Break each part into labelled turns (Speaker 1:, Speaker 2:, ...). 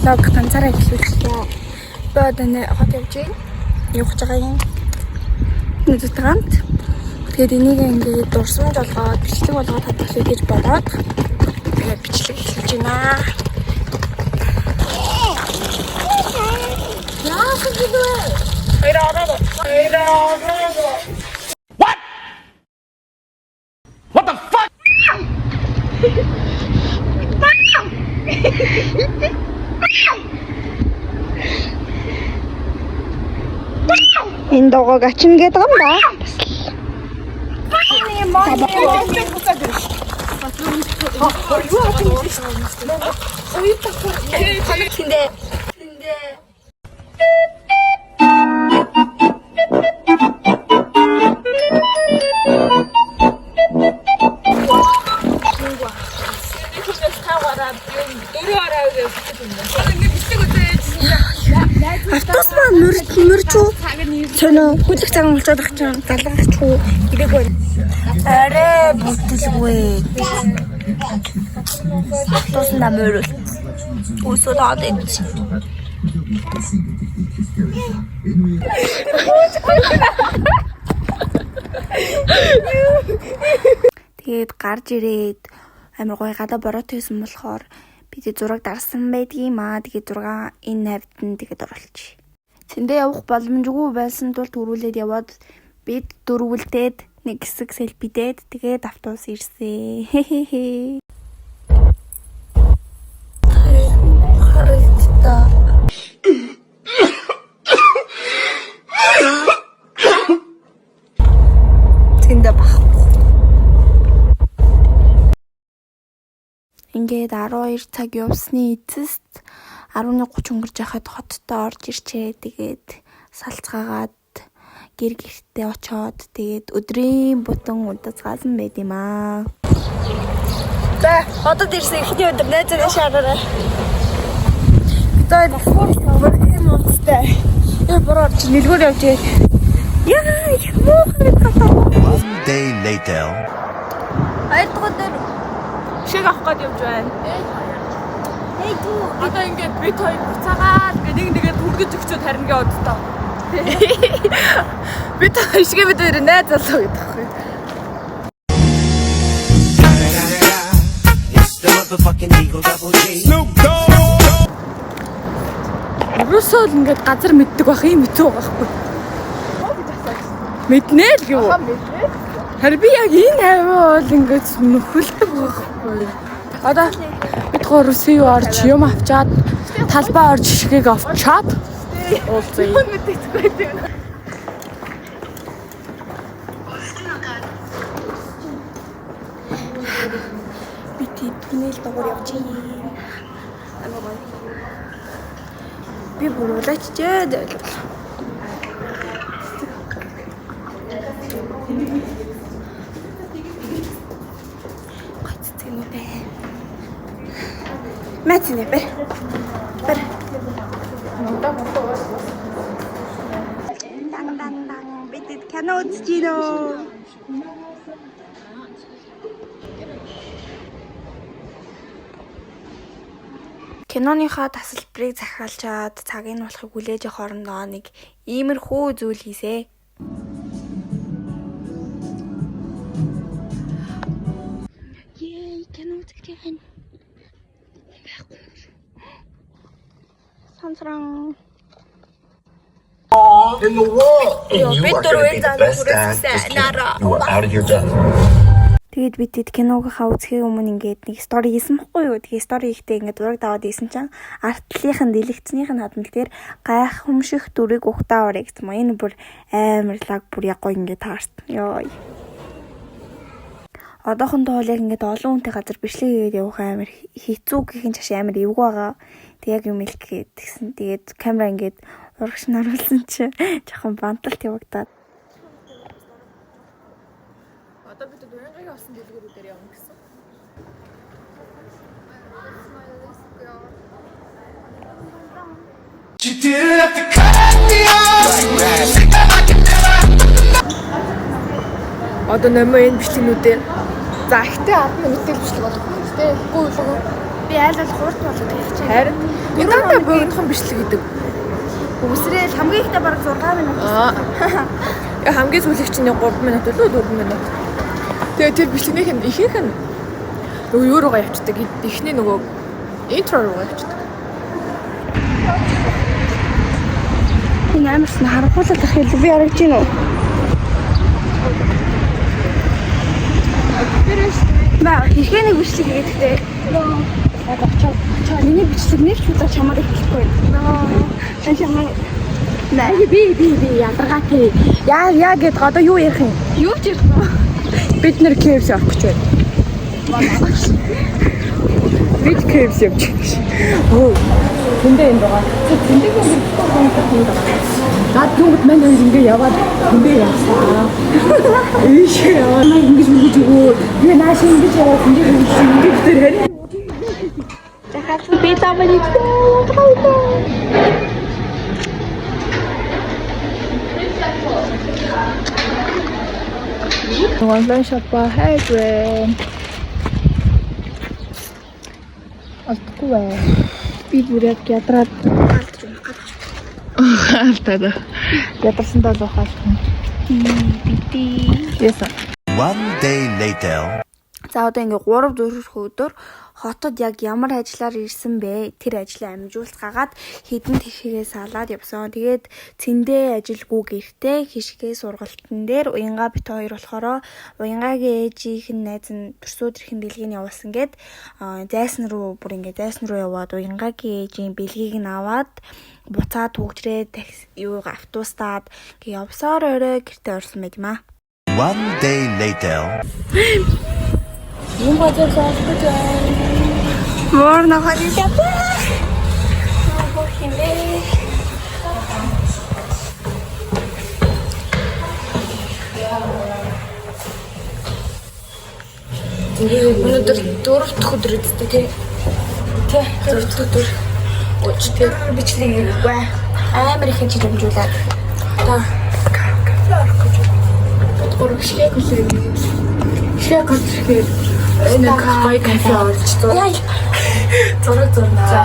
Speaker 1: влог ганцаараа эхлүүлчихлээ. Би одоо нэ хот явж байна. Явж байгаа юм. Нүдэт гант. Тэгээд энийг ингээд дурсамж болгоод бичлэг болгоод хадгалъя гэж бодоод тэгээд бичлэг эхлэж байна. Яасан бэ?
Speaker 2: What the fuck?
Speaker 1: Энэ догоог ачин гэдэг юм да. Автос маань мөрчүү. Цоноо хүлэх цаг болцоод ах чинь залгахчгүй идэг байна. Арай бүтэлгүй. Автос намөр. Усоо даад. Тэгээд гарч ирээд амар гоё гадаа бороод байсан болохоор бид зураг дарсан байдгийм аа. Тэгээд 6 энэ навд нь тэгээд оруулчих. Тэндээ явах боломжгүй байсан тул төрүүлээд яваад бид дөрвөлдээд нэг хэсэг селфидээд тэгээд автобус ирсэн. Харагдтаа. Тэндээ бахгүй. Ингээд 12 цаг явсны эцэст 11:30 өнгөрч яхад хоттой орж ирчээ. Тэгээд салцгаагаад гэр гэртээ очоод тэгээд өдрийн бутан удацгаасан байд юм аа. За, хотод ирсэн ихний өдөр найзаа шаараарай. За, спорт юм уустай. Бороор чи нэлгүүр явж ээ. Яа, муу.
Speaker 2: Day later.
Speaker 1: Айдгоо дээр
Speaker 3: шиг авах гээд явж байна. Одоо ингээд бид хоёр буцаагаад ингээд нэгээ түргэж өгчөөд харин гээ оддоо. Бид хоёр шиг бид хоёр найз болоо гэдэг байхгүй. Ерөөсөө л ингээд газар мэддэг байх юм хэцүү байхгүй. Мэднэ л гэв. Харин би яг энэ хаваа бол ингээд нөхөлдөг байхгүй. Одоо бид гоо Русийн орж юм авчаад талбай орж шигийг авчаад уулзъя.
Speaker 1: би тэднэл догор явж юм. Би бүрүүлээч дээ. Мэтнэ бэр. Бэр. Дан бид кино үзчихнөө. Киноныхаа тасалбарыг захиалчаад цагийг нь болохыг хүлээж авах орондоо нэг иймэрхүү зүйл хийсэ. Кино үзэж байна. Сонсрон.
Speaker 2: In the world, and you are going to be the best at just you are out of your depth.
Speaker 1: Тэгээд бид тэд киногоо үзэхийн өмнө ингээд нэг стори хийсэн баггүй юу. Тэгээд стори ихтэй ингээд ураг даваад ийсэн чинь артлынх нь дэлгэцнийх нь хадмал дээр гайхамшиг дүрийг ухтаа орё гэсэн юм. Энэ бүр амар лаг бүр яг гоё ингээд таарт. Йой. Одоохондоо яг ингээд олон хүнтэй газар бичлэг хийгээд явах амар хэцүү гэхин чаш амар эвгүй байгаа. Тэг яг юм илгээд тэгсэн. Тэгээд камера ингээд урагш наруулсан чи жоохон банталт явагдаад.
Speaker 3: Одоо бид дуянгагийн олсон дэлгүүрүүдээр явна гэсэн.
Speaker 2: You didn't have to cut me off.
Speaker 3: Одоо нэмээ энэ бичлэгнүүдээр за ихтэй 10 минут бичлэг болох юм тест. Үгүй болов.
Speaker 1: Би айлал хурд болоод хэлж байгаа.
Speaker 3: Харин дандаа богинохон бичлэг гэдэг.
Speaker 1: Үсрээл хамгийн ихтэй бараг 6 минут.
Speaker 3: Хамгийн сүүлийнх чинь 3 минут үү 4 минут. Тэгээ тэр бичлэгнийх нь ихэнх нь нөгөө юу руугаа явчихдаг. Эхний нөгөө интро руугаа явчихдаг.
Speaker 1: Энэ амарсан харанхуулаад ах хэлээ би харагч гин үү? Баа ихэнх нэг бичлэг хийгээдтэй. Яг очоо миний бичлэг нэг ч удаа чамаар хэлэхгүй байна. Хэн чамаа наа би ядаргаатай.
Speaker 3: Яа гэд одоо юу ярих юм?
Speaker 1: юу ч ярих вэ?
Speaker 3: Бид нэр KFC авах гэж байна. Бид KFC явж байгаа. Тэндээ энэ байгаа. Тэндээ юм байна. Наад түнгэд мань ингээ яваад тэндээ явсан. Ийш яваа ингэж мөнгөж өгөө. Би нааш ингэж яваад тэндээ ингэж тэр харин.
Speaker 1: Захаас би замын
Speaker 3: Онлайн шопа хайрээ. Алдахгүй бай.
Speaker 1: би бүр яг ядраад
Speaker 3: Хаалтаа. Ядарсандаа л ухаалт. Yes.
Speaker 2: One day later.
Speaker 1: За одоо ингээ 3 4 өдөр хотод яг ямар ажиллаар ирсэн бэ? Тэр ажлаа амжуулцгаагаад хідэн тийшээ салаад явсан. Тэгээд цэндээ ажилгүй гэртээ хишгээ сургалтын дээр уянгаа бит хоёр болохоор уянгагийн ээжийнх нь найз нь төрсөд ирхэн бэлгийг явуулсан гэд зайсан руу яваад уянгагийн ээжийн бэлгийг нь аваад буцаад хөгжрээд юу автобустаад ингээ явсаар орой гэртээ орсон байт юм аа.
Speaker 2: One day later.
Speaker 3: Юм бацаа саахгүй жаа.
Speaker 1: Мөр нахалида. Бохимбэ.
Speaker 3: Өнөөдөр 4 дахь өдөр үсттэй тий. Тий, 4 дахь өдөр. Өчтөр бичлэг хийггүй. Амар их хэмжиж амжуулаад. Та кафе орох гэж. Урагшлаг үлээ. Шээ контрхэр. Энэ гой кафе орж зураг. Зураг зурнаа. За.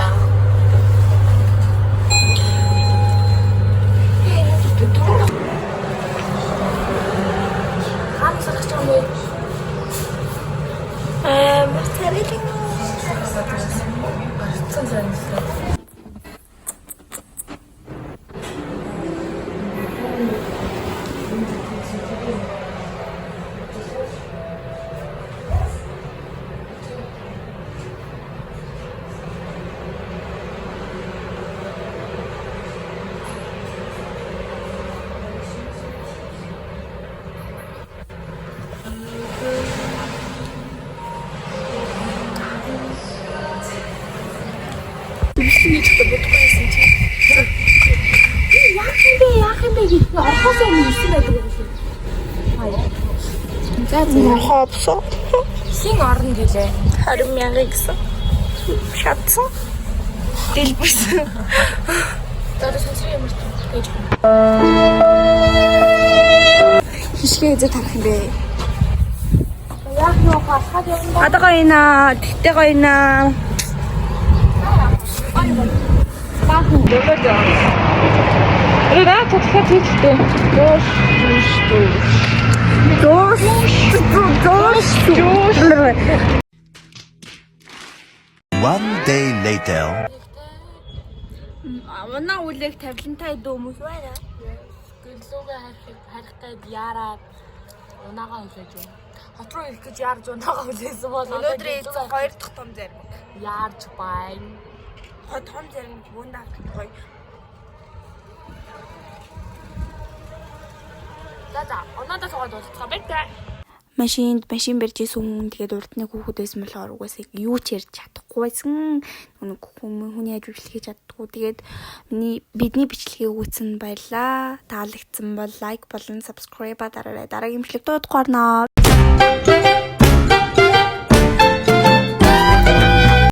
Speaker 3: Яах юм бэ гэж орхоос өмнө ирсэн байдаг юм шиг. За хоопсоо. Син орно гэлээ.
Speaker 1: 20,000 гэсэн. Шатсан. Дэлбэрсэн.
Speaker 3: Одоо сонсох юм гэж.
Speaker 1: Хишгээ эзэ тарах юм бэ?
Speaker 3: Яах юм хасгаад явна.
Speaker 1: Одоо гоёна, тэгтээ гоёна.
Speaker 3: Баахан дэвэж яа. Раа татхаа тийчтэй. Дөөш.
Speaker 2: One day later.
Speaker 1: Манай үлээх тавилантай дөө хүмүүс байна.
Speaker 3: Гэлүүгээ харихтай яараад унаагаа хүлээж байна. Хот руу ирэх гэж яарж унаагаа хүлээсэн бол
Speaker 1: Өнөөдөр 2 дахь том зарим.
Speaker 3: яарж байна.
Speaker 1: Том зарим бүнд авах гоё.
Speaker 3: За оноотой суугаад болцгоо байтаа.
Speaker 1: Машин барьж исэн хүн тэгээд урд нэг хүүхэд байсан болохоор угаасаа юу ч ярьж чадахгүй байсан. Хүний ажил хийж чаддгүй. Тэгээд бидний бичлэгийг үзсэн баярлаа. Таалагдсан бол лайк болон subscribe дараарай. Дараагийн бичлэг дуудах гарнаа.